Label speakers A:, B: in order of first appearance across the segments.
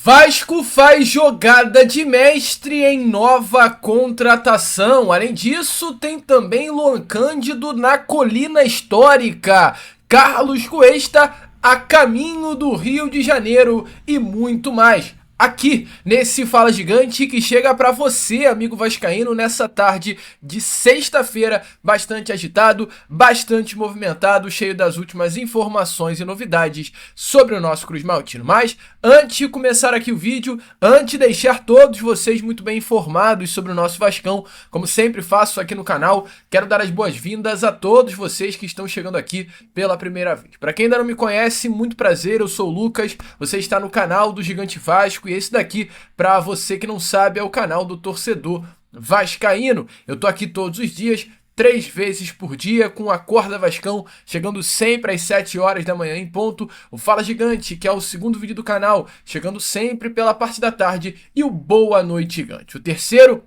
A: Vasco faz jogada de mestre em nova contratação. Além disso, tem também Luan Cândido na colina histórica. Carlos Cuesta a caminho do Rio de Janeiro e muito mais. Aqui nesse Fala Gigante que chega para você, amigo vascaíno, nessa tarde de sexta-feira, bastante agitado, bastante movimentado, cheio das últimas informações e novidades sobre o nosso Cruz Maltino. Mas antes de começar aqui o vídeo, antes de deixar todos vocês muito bem informados sobre o nosso Vascão, como sempre faço aqui no canal, quero dar as boas-vindas a todos vocês que estão chegando aqui pela primeira vez. Para quem ainda não me conhece, muito prazer, eu sou o Lucas, você está no canal do Gigante Vasco. E esse daqui, para você que não sabe, é o canal do torcedor vascaíno. Eu tô aqui todos os dias, 3 vezes por dia, com a Acorda Vascão, chegando sempre às 7 horas da manhã em ponto. O Fala Gigante, que é o segundo vídeo do canal, chegando sempre pela parte da tarde. E o Boa Noite Gigante, o terceiro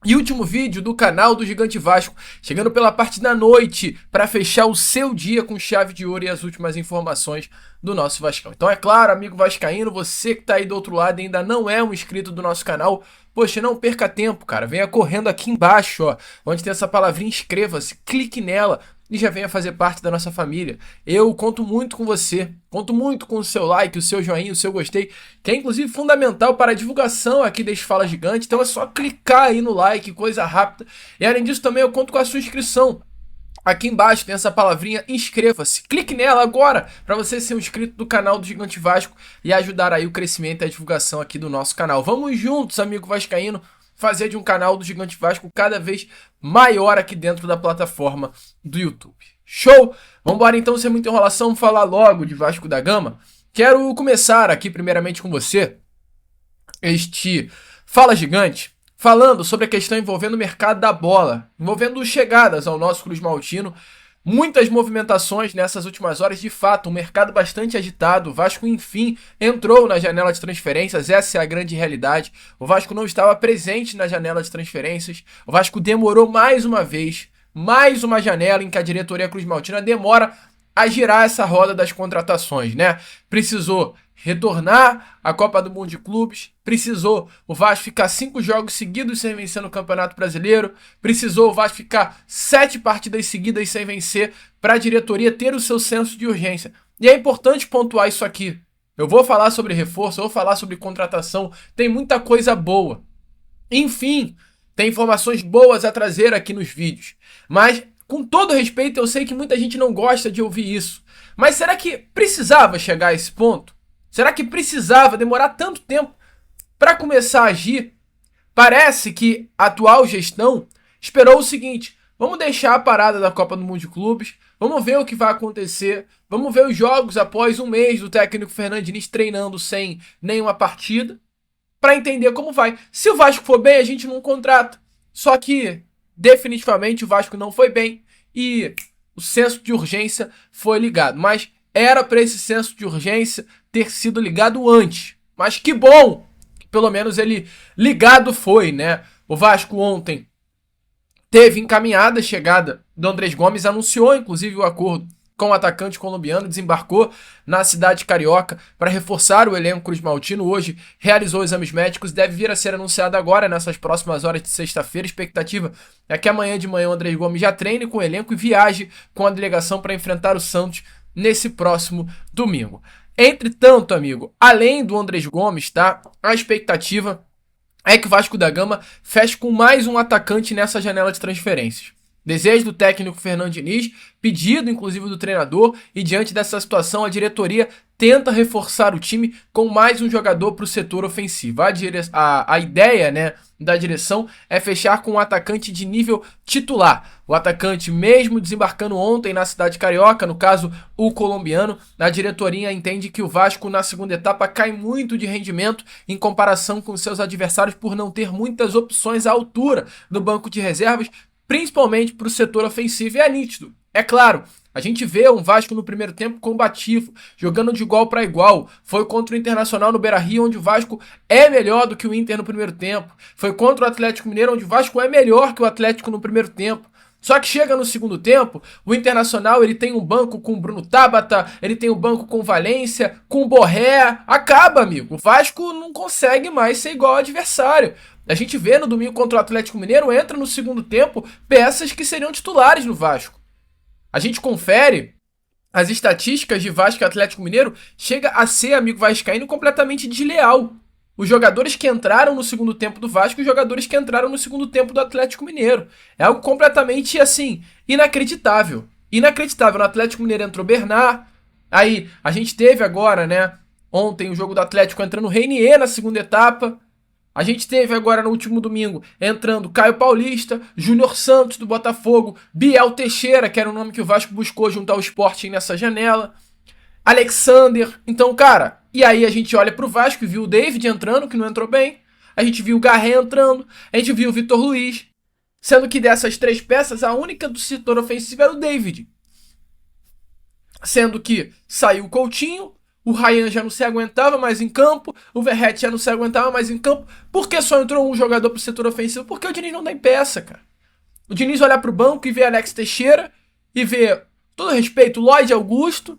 A: e último vídeo do canal do Gigante Vasco, chegando pela parte da noite para fechar o seu dia com chave de ouro e as últimas informações do nosso Vascão. Então é claro, amigo vascaíno, você que tá aí do outro lado e ainda não é um inscrito do nosso canal, poxa, não perca tempo, cara. Venha correndo aqui embaixo, ó, onde tem essa palavrinha inscreva-se, clique nela e já venha fazer parte da nossa família. Eu conto muito com você, conto muito com o seu like, o seu joinha, o seu gostei, que é inclusive fundamental para a divulgação aqui desse Fala Gigante. Então é só clicar aí no like, coisa rápida. E além disso também eu conto com a sua inscrição. Aqui embaixo tem essa palavrinha inscreva-se. Clique nela agora para você ser um inscrito do canal do Gigante Vasco e ajudar aí o crescimento e a divulgação aqui do nosso canal. Vamos juntos, amigo vascaíno, fazer de um canal do Gigante Vasco cada vez maior aqui dentro da plataforma do YouTube. Show? Vamos embora então, sem muita enrolação, falar logo de Vasco da Gama. Quero começar aqui primeiramente com você, este Fala Gigante, falando sobre a questão envolvendo o mercado da bola, envolvendo chegadas ao nosso Cruz Maltino. Muitas movimentações nessas últimas horas, de fato, um mercado bastante agitado. O Vasco, enfim, entrou na janela de transferências, essa é a grande realidade. O Vasco não estava presente na janela de transferências. O Vasco demorou mais uma vez, mais uma janela em que a diretoria Cruz Maltina demora a girar essa roda das contratações, né? Precisou retornar à Copa do Mundo de Clubes, precisou o Vasco ficar 5 jogos seguidos sem vencer no Campeonato Brasileiro, precisou o Vasco ficar 7 partidas seguidas sem vencer para a diretoria ter o seu senso de urgência. E é importante pontuar isso aqui. Eu vou falar sobre reforço, eu vou falar sobre contratação, tem muita coisa boa. Enfim, tem informações boas a trazer aqui nos vídeos. Mas, com todo respeito, eu sei que muita gente não gosta de ouvir isso. Mas será que precisava chegar a esse ponto? Será que precisava demorar tanto tempo para começar a agir? Parece que a atual gestão esperou o seguinte: vamos deixar a parada da Copa do Mundo de Clubes, vamos ver o que vai acontecer, vamos ver os jogos após um mês do técnico Fernando Diniz treinando sem nenhuma partida, para entender como vai. Se o Vasco for bem, a gente não contrata. Só que, definitivamente, o Vasco não foi bem e o senso de urgência foi ligado. Mas era para esse senso de urgência ter sido ligado antes. Mas que bom que pelo menos ele ligado foi, né? O Vasco ontem teve encaminhada a chegada do Andrés Gomes, anunciou inclusive o acordo com o atacante colombiano, desembarcou na cidade carioca para reforçar o elenco Cruz Maltino. Hoje realizou exames médicos, deve vir a ser anunciado agora nessas próximas horas de sexta-feira. A expectativa é que amanhã de manhã o Andrés Gomes já treine com o elenco e viaje com a delegação para enfrentar o Santos nesse próximo domingo. Entretanto, amigo, além do Andrés Gomes, tá? A expectativa é que o Vasco da Gama feche com mais um atacante nessa janela de transferências. Desejo do técnico Fernando Diniz, pedido inclusive do treinador, e diante dessa situação a diretoria tenta reforçar o time com mais um jogador para o setor ofensivo. A ideia, né, da direção é fechar com um atacante de nível titular. O atacante, mesmo desembarcando ontem na cidade carioca, no caso o colombiano, a diretoria entende que o Vasco na segunda etapa cai muito de rendimento em comparação com seus adversários por não ter muitas opções à altura do banco de reservas, principalmente para o setor ofensivo. E é nítido, é claro, a gente vê um Vasco no primeiro tempo combativo, jogando de igual para igual. Foi contra o Internacional no Beira-Rio, onde o Vasco é melhor do que o Inter no primeiro tempo. Foi contra o Atlético Mineiro, onde o Vasco é melhor que o Atlético no primeiro tempo. Só que chega no segundo tempo, o Internacional ele tem um banco com o Bruno Tabata, ele tem um banco com o Valência, com o Borré. Acaba, amigo. O Vasco não consegue mais ser igual ao adversário. A gente vê no domingo contra o Atlético Mineiro, entra no segundo tempo peças que seriam titulares no Vasco. A gente confere as estatísticas de Vasco e Atlético Mineiro, chega a ser, amigo vascaíno, completamente desleal. Os jogadores que entraram no segundo tempo do Vasco e os jogadores que entraram no segundo tempo do Atlético Mineiro. É algo completamente, assim, inacreditável. Inacreditável. No Atlético Mineiro entrou Bernard. Aí, a gente teve agora, né, ontem o jogo do Atlético entrando Reinier na segunda etapa. A gente teve agora no último domingo entrando Caio Paulista, Júnior Santos do Botafogo, Biel Teixeira, que era o nome que o Vasco buscou junto ao Sporting nessa janela. Alexander. Então, cara, e aí a gente olha pro Vasco e viu o David entrando, que não entrou bem. A gente viu o Garré entrando. A gente viu o Vitor Luiz. Sendo que dessas três peças, a única do setor ofensivo era o David. Sendo que saiu o Coutinho, o Ryan já não se aguentava mais em campo, o Verratti já não se aguentava mais em campo. Por que só entrou um jogador pro setor ofensivo? Porque o Diniz não tem peça, cara. O Diniz olhar pro banco e vê Alex Teixeira e vê, todo respeito, Lloyd Augusto.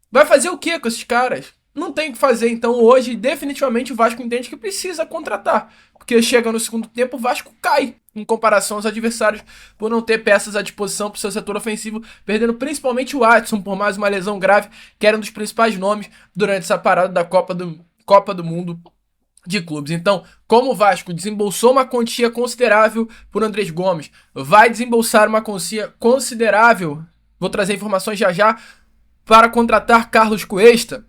A: Vai fazer o que com esses caras? Não tem o que fazer, então hoje definitivamente o Vasco entende que precisa contratar. Porque chega no segundo tempo, o Vasco cai em comparação aos adversários por não ter peças à disposição para o seu setor ofensivo, perdendo principalmente o Watson por mais uma lesão grave, que era um dos principais nomes durante essa parada da Copa do Mundo de clubes. Então, como o Vasco desembolsou uma quantia considerável por Andrés Gomes, vai desembolsar uma quantia considerável, vou trazer informações já já, para contratar Carlos Cuesta,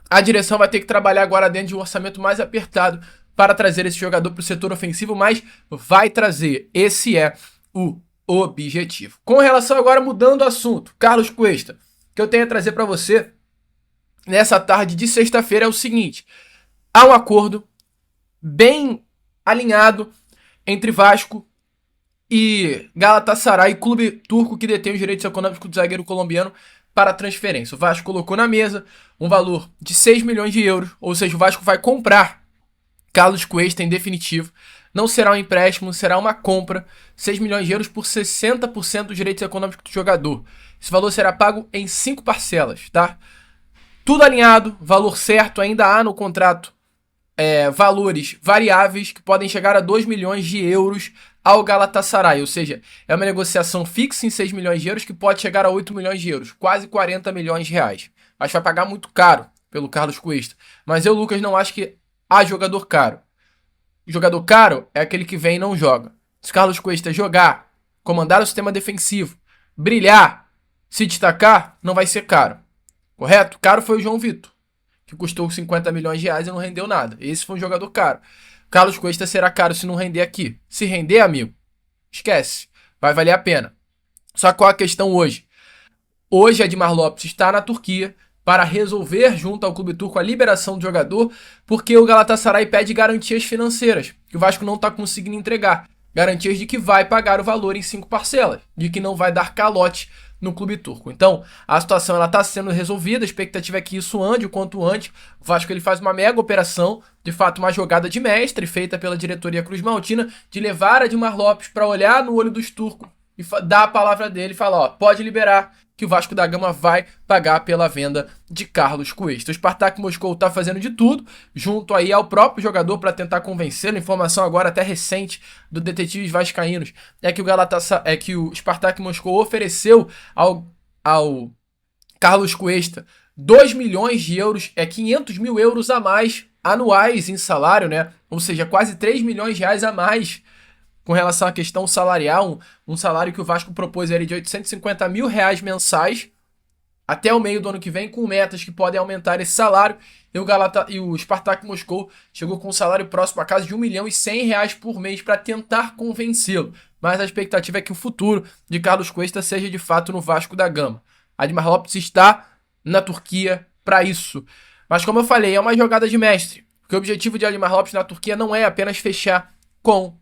A: a direção vai ter que trabalhar agora dentro de um orçamento mais apertado para trazer esse jogador para o setor ofensivo, mas vai trazer. Esse é o objetivo. Com relação agora, mudando o assunto, Carlos Cuesta, o que eu tenho a trazer para você nessa tarde de sexta-feira é o seguinte: há um acordo bem alinhado entre Vasco e Galatasaray, clube turco que detém os direitos econômicos do zagueiro colombiano, para a transferência. O Vasco colocou na mesa um valor de 6 milhões de euros, ou seja, o Vasco vai comprar Carlos Cuesta em definitivo. Não será um empréstimo, será uma compra. 6 milhões de euros por 60% dos direitos econômicos do jogador. Esse valor será pago em 5 parcelas, tá? Tudo alinhado, valor certo, ainda há no contrato valores variáveis que podem chegar a 2 milhões de euros ao Galatasaray, ou seja, é uma negociação fixa em 6 milhões de euros que pode chegar a 8 milhões de euros, quase 40 milhões de reais. Acho que vai pagar muito caro pelo Carlos Cuesta, mas eu, Lucas, não acho que há jogador caro. Jogador caro é aquele que vem e não joga. Se Carlos Cuesta jogar, comandar o sistema defensivo, brilhar, se destacar, não vai ser caro. Correto? Caro foi o João Vitor, que custou 50 milhões de reais e não rendeu nada. Esse foi um jogador caro. Carlos Cuesta será caro se não render aqui. Se render, amigo, esquece. Vai valer a pena. Só qual a questão hoje? Hoje, Edmar Lopes está na Turquia para resolver junto ao clube turco a liberação do jogador, porque o Galatasaray pede garantias financeiras, que o Vasco não está conseguindo entregar. Garantias de que vai pagar o valor em 5 parcelas, de que não vai dar calote no clube turco. Então, a situação está sendo resolvida, a expectativa é que isso ande o quanto antes. O Vasco ele faz uma mega operação, de fato uma jogada de mestre, feita pela diretoria Cruz Maltina, de levar Edmar Lopes para olhar no olho dos turcos e dar a palavra dele e falar, ó, pode liberar, que o Vasco da Gama vai pagar pela venda de Carlos Cuesta. O Spartak Moscou está fazendo de tudo, junto aí ao próprio jogador, para tentar convencê-lo. Informação agora até recente do Detetives Vascaínos é que o Spartak Moscou ofereceu ao Carlos Cuesta 2 milhões de euros, 500 mil euros a mais anuais em salário, né? Ou seja, quase 3 milhões de reais a mais com relação à questão salarial, um salário que o Vasco propôs ali de 850 mil reais mensais até o meio do ano que vem, com metas que podem aumentar esse salário. E o Spartak Moscou chegou com um salário próximo a casa de 1 milhão e 100 reais por mês para tentar convencê-lo. Mas a expectativa é que o futuro de Carlos Cuesta seja de fato no Vasco da Gama. Edmar Lopes está na Turquia para isso. Mas como eu falei, é uma jogada de mestre. Porque o objetivo de Edmar Lopes na Turquia não é apenas fechar com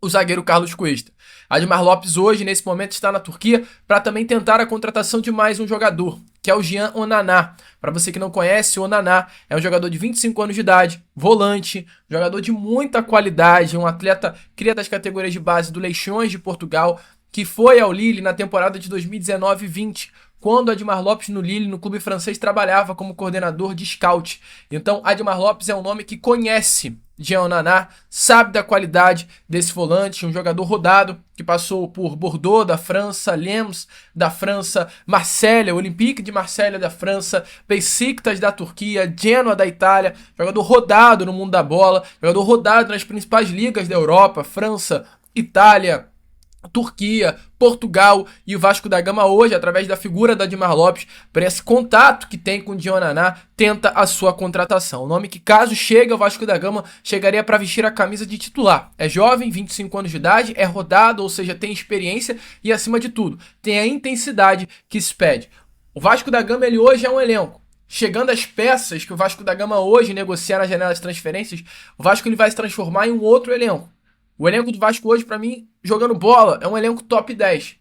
A: o zagueiro Carlos Cuesta. Edmar Lopes hoje, nesse momento, está na Turquia para também tentar a contratação de mais um jogador, que é o Jean Onaná. Para você que não conhece, o Onaná é um jogador de 25 anos de idade, volante, jogador de muita qualidade, um atleta cria das categorias de base do Leixões de Portugal, que foi ao Lille na temporada de 2019-20, quando Admar Lopes no Lille, no clube francês, trabalhava como coordenador de scout. Então, Admar Lopes é um nome que conhece Jean Onana, sabe da qualidade desse volante, um jogador rodado que passou por Bordeaux da França, Lens da França, Marselha, Olympique de Marselha da França, Besiktas da Turquia, Genoa da Itália, jogador rodado no mundo da bola, jogador rodado nas principais ligas da Europa, França, Itália, Turquia, Portugal, e o Vasco da Gama hoje, através da figura da Admar Lopes, por esse contato que tem com o Jean Onana, tenta a sua contratação. O nome que, caso chegue ao Vasco da Gama, chegaria para vestir a camisa de titular. É jovem, 25 anos de idade, é rodado, ou seja, tem experiência e, acima de tudo, tem a intensidade que se pede. O Vasco da Gama, ele hoje é um elenco. Chegando as peças que o Vasco da Gama hoje negocia na janela de transferências, o Vasco ele vai se transformar em um outro elenco. O elenco do Vasco hoje, pra mim, jogando bola, é um elenco top 10.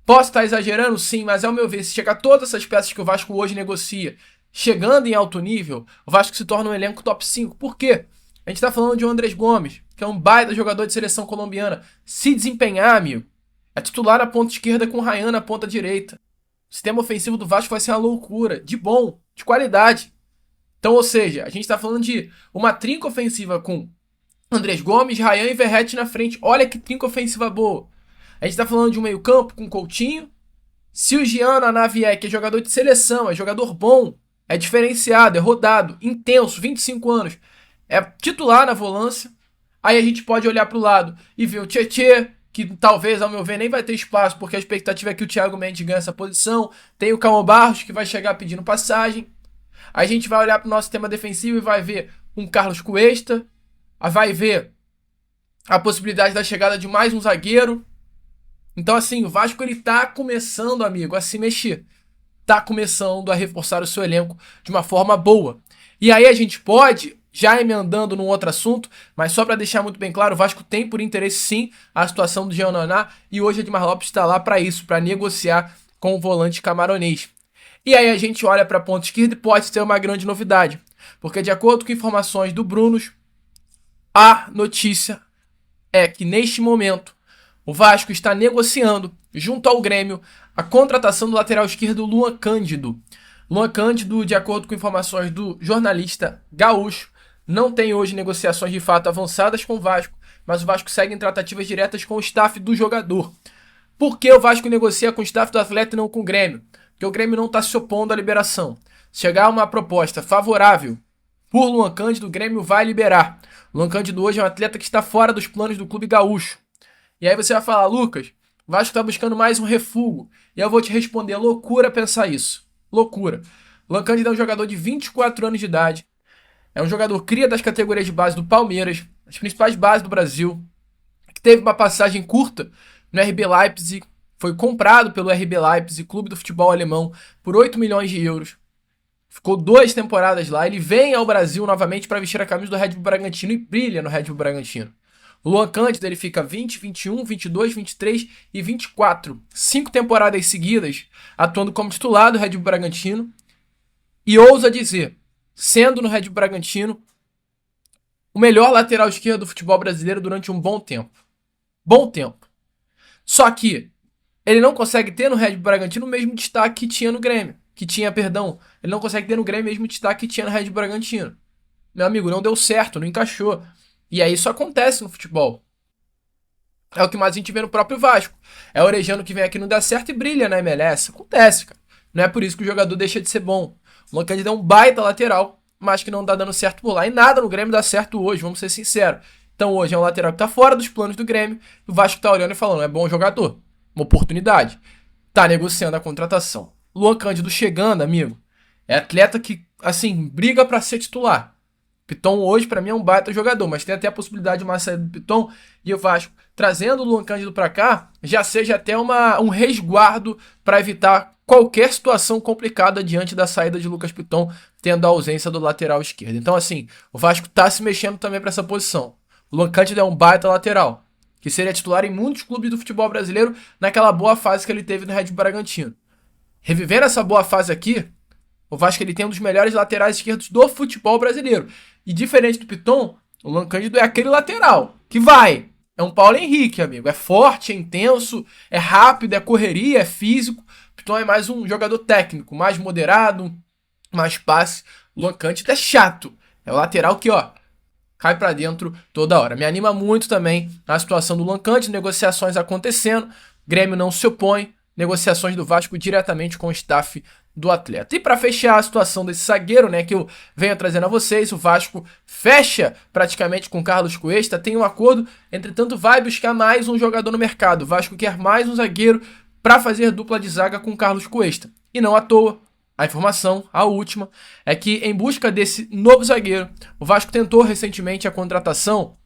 A: Posso estar exagerando? Sim, mas ao meu ver, se chegar todas essas peças que o Vasco hoje negocia, chegando em alto nível, o Vasco se torna um elenco top 5. Por quê? A gente tá falando de um Andrés Gomes, que é um baita jogador de seleção colombiana. Se desempenhar, amigo, é titular na ponta esquerda com o Ryan na ponta direita. O sistema ofensivo do Vasco vai ser uma loucura, de bom, de qualidade. Então, ou seja, a gente tá falando de uma trinca ofensiva com Andrés Gomes, Ryan e Verratti na frente. Olha que trinca ofensiva boa. A gente tá falando de um meio campo com Coutinho. Se o Jean Onana vier, que é jogador de seleção, é jogador bom, é diferenciado, é rodado, intenso, 25 anos, é titular na volância. Aí a gente pode olhar pro lado e ver o Tietê, que talvez, ao meu ver, nem vai ter espaço, porque a expectativa é que o Thiago Mendes ganhe essa posição. Tem o Calma Barros, que vai chegar pedindo passagem. Aí a gente vai olhar pro nosso sistema defensivo e vai ver um Carlos Cuesta. Vai ver a possibilidade da chegada de mais um zagueiro. Então, assim, o Vasco ele tá começando, amigo, a se mexer. Tá começando a reforçar o seu elenco de uma forma boa. E aí a gente pode, já emendando num outro assunto, mas só para deixar muito bem claro, o Vasco tem por interesse sim a situação do Jean Onana, e hoje o Admar Lopes está lá para isso, para negociar com o volante camaronês. E aí a gente olha para a ponta esquerda e pode ter uma grande novidade, porque de acordo com informações do Brunos, a notícia é que neste momento o Vasco está negociando junto ao Grêmio a contratação do lateral esquerdo Luan Cândido. Luan Cândido, de acordo com informações do jornalista gaúcho, não tem hoje negociações de fato avançadas com o Vasco, mas o Vasco segue em tratativas diretas com o staff do jogador. Por que o Vasco negocia com o staff do atleta e não com o Grêmio? Porque o Grêmio não está se opondo à liberação. Se chegar uma proposta favorável por Luan Cândido, o Grêmio vai liberar. Luan Cândido hoje é um atleta que está fora dos planos do clube gaúcho. E aí você vai falar, Lucas, o Vasco está buscando mais um refúgio. E eu vou te responder, loucura pensar isso. Loucura. Luan Cândido é um jogador de 24 anos de idade. É um jogador cria das categorias de base do Palmeiras, as principais bases do Brasil, que teve uma passagem curta no RB Leipzig, foi comprado pelo RB Leipzig, clube do futebol alemão, por 8 milhões de euros. Ficou 2 temporadas lá. Ele vem ao Brasil novamente para vestir a camisa do Red Bull Bragantino e brilha no Red Bull Bragantino. O Luan Cândido ele fica 20, 21, 22, 23 e 24. 5 temporadas seguidas atuando como titular do Red Bull Bragantino. E ousa dizer, sendo no Red Bull Bragantino, o melhor lateral esquerdo do futebol brasileiro durante um bom tempo. Bom tempo. Só que ele não consegue ter no Red Bull Bragantino o mesmo destaque que tinha no Grêmio. Ele não consegue ter no Grêmio o mesmo destaque que tinha no Red Bull Bragantino. Meu amigo, não deu certo, não encaixou. E aí isso acontece no futebol. É o que mais a gente vê no próprio Vasco. É o Orejano que vem aqui, não dá certo e brilha na MLS. Acontece, cara. Não é por isso que o jogador deixa de ser bom. O Luan Cândido é um baita lateral, mas que não tá dando certo por lá. E nada no Grêmio dá certo hoje, vamos ser sinceros. Então hoje é um lateral que tá fora dos planos do Grêmio. O Vasco tá olhando e falando, é bom jogador. Uma oportunidade. Tá negociando a contratação. Luan Cândido chegando, amigo. É atleta que, assim, briga pra ser titular. Piton hoje, pra mim, é um baita jogador, mas tem até a possibilidade de uma saída do Piton e o Vasco trazendo o Luan Cândido pra cá, já seja até um resguardo para evitar qualquer situação complicada diante da saída de Lucas Piton, tendo a ausência do lateral esquerdo. Então, assim, o Vasco tá se mexendo também para essa posição. O Luan Cândido é um baita lateral, que seria titular em muitos clubes do futebol brasileiro naquela boa fase que ele teve no Red Bull Bragantino. Revivendo essa boa fase aqui, o Vasco ele tem um dos melhores laterais esquerdos do futebol brasileiro. E diferente do Piton, o Luan Cândido é aquele lateral que vai, é um Paulo Henrique, amigo. É forte, é intenso, é rápido, é correria, é físico. Piton é mais um jogador técnico, mais moderado, mais passe. O Luan Cândida é chato. É o lateral que, ó, cai pra dentro toda hora. Me anima muito também a situação do Luan Cândida, negociações acontecendo, Grêmio não se opõe, negociações do Vasco diretamente com o staff do atleta. E para fechar a situação desse zagueiro, né, que eu venho trazendo a vocês, o Vasco fecha praticamente com o Carlos Cuesta, tem um acordo, entretanto vai buscar mais um jogador no mercado. O Vasco quer mais um zagueiro para fazer dupla de zaga com o Carlos Cuesta. E não à toa, a informação, a última, é que em busca desse novo zagueiro, o Vasco tentou recentemente a contratação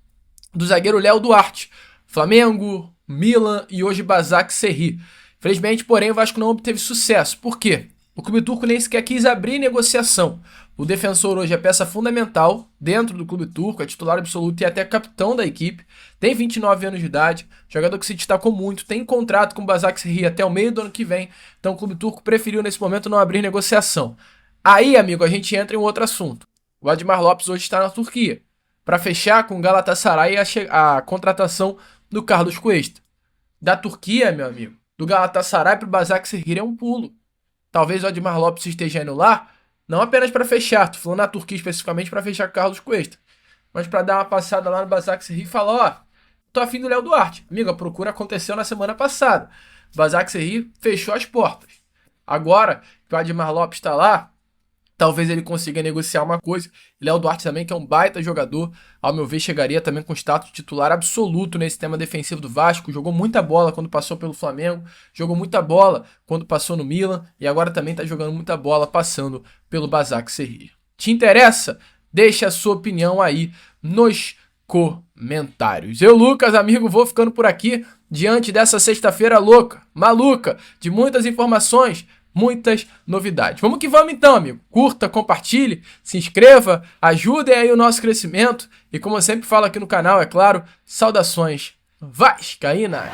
A: do zagueiro Léo Duarte, Flamengo, Milan e hoje Basak Serri. Felizmente, porém, o Vasco não obteve sucesso. Por quê? O clube turco nem sequer quis abrir negociação. O defensor hoje é peça fundamental dentro do clube turco, é titular absoluto e até capitão da equipe. Tem 29 anos de idade, jogador que se destacou muito, tem contrato com o Basaksehir até o meio do ano que vem. Então o clube turco preferiu nesse momento não abrir negociação. Aí, amigo, a gente entra em um outro assunto. O Admar Lopes hoje está na Turquia para fechar com o Galatasaray a contratação do Carlos Cuesta. Da Turquia, meu amigo, do Galatasaray para o Basaksehir é um pulo. Talvez o Admar Lopes esteja indo lá, não apenas para fechar, tô falando na Turquia especificamente para fechar com o Carlos Cuesta, mas para dar uma passada lá no Basaksehir e falar, ó, tô afim do Léo Duarte. Amigo, a procura aconteceu na semana passada. O Basaksehir fechou as portas. Agora que o Admar Lopes está lá, talvez ele consiga negociar uma coisa. Léo Duarte também, que é um baita jogador, ao meu ver, chegaria também com status titular absoluto nesse tema defensivo do Vasco. Jogou muita bola quando passou pelo Flamengo, jogou muita bola quando passou no Milan e agora também está jogando muita bola passando pelo Basaksehir. Te interessa? Deixa a sua opinião aí nos comentários. Eu, Lucas, amigo, vou ficando por aqui diante dessa sexta-feira louca, maluca, de muitas informações, muitas novidades. Vamos que vamos então, amigo. Curta, compartilhe, se inscreva, ajudem aí o nosso crescimento e como eu sempre falo aqui no canal, é claro, saudações vascaínas.